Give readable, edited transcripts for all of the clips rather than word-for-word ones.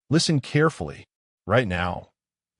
Listen carefully. Right now,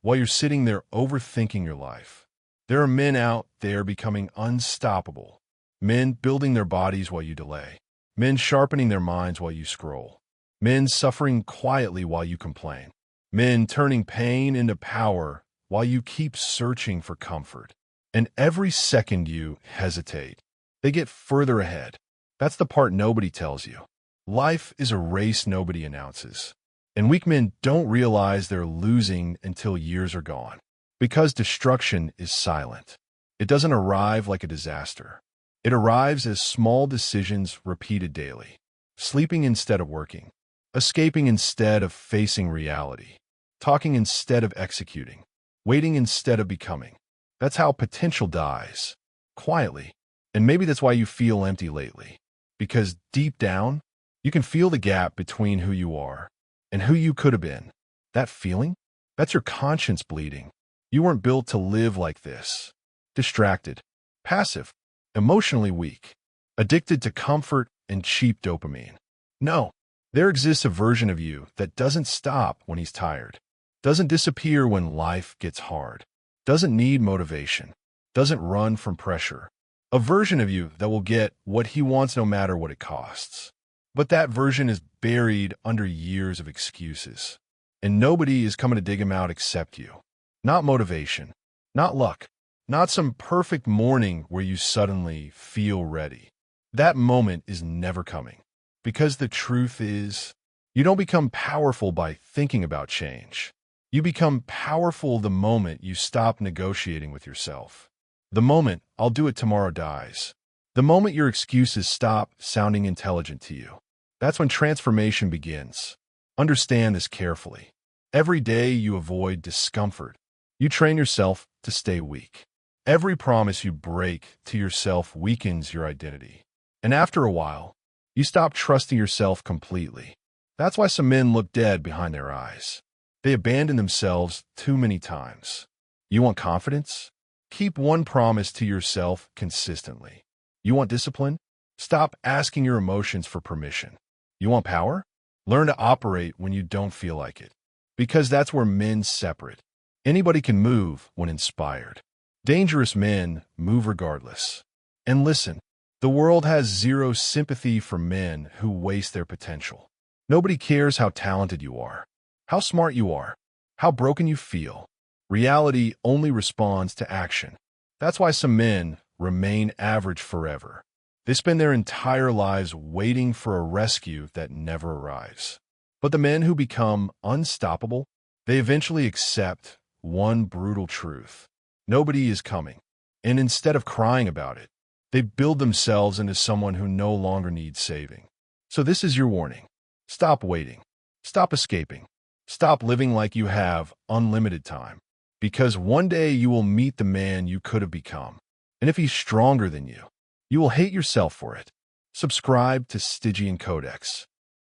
while you're sitting there overthinking your life, there are men out there becoming unstoppable. Men building their bodies while you delay. Men sharpening their minds while you scroll. Men suffering quietly while you complain. Men turning pain into power while you keep searching for comfort. And every second you hesitate, they get further ahead. That's the part nobody tells you. Life is a race nobody announces. And weak men don't realize they're losing until years are gone. Because destruction is silent. It doesn't arrive like a disaster. It arrives as small decisions repeated daily. Sleeping instead of working. Escaping instead of facing reality. Talking instead of executing. Waiting instead of becoming. That's how potential dies. Quietly. And maybe that's why you feel empty lately. Because deep down, you can feel the gap between who you are and who you could have been. That feeling? That's your conscience bleeding. You weren't built to live like this. Distracted. Passive. Emotionally weak. Addicted to comfort and cheap dopamine. No. There exists a version of you that doesn't stop when he's tired. Doesn't disappear when life gets hard. Doesn't need motivation. Doesn't run from pressure. A version of you that will get what he wants no matter what it costs. But that version is buried under years of excuses. And nobody is coming to dig him out except you. Not motivation. Not luck. Not some perfect morning where you suddenly feel ready. That moment is never coming. Because the truth is, you don't become powerful by thinking about change. You become powerful the moment you stop negotiating with yourself. The moment "I'll do it tomorrow" dies. The moment your excuses stop sounding intelligent to you. That's when transformation begins. Understand this carefully. Every day you avoid discomfort. You train yourself to stay weak. Every promise you break to yourself weakens your identity. And after a while, you stop trusting yourself completely. That's why some men look dead behind their eyes. They abandon themselves too many times. You want confidence? Keep one promise to yourself consistently. You want discipline? Stop asking your emotions for permission. You want power? Learn to operate when you don't feel like it. Because that's where men separate. Anybody can move when inspired. Dangerous men move regardless. And listen, the world has zero sympathy for men who waste their potential. Nobody cares how talented you are, how smart you are, how broken you feel. Reality only responds to action. That's why some men remain average forever. They spend their entire lives waiting for a rescue that never arrives. But the men who become unstoppable, they eventually accept one brutal truth. Nobody is coming. And instead of crying about it, they build themselves into someone who no longer needs saving. So this is your warning. Stop waiting. Stop escaping. Stop living like you have unlimited time. Because one day you will meet the man you could have become. And if he's stronger than you will hate yourself for it. Subscribe to Stygian Codex.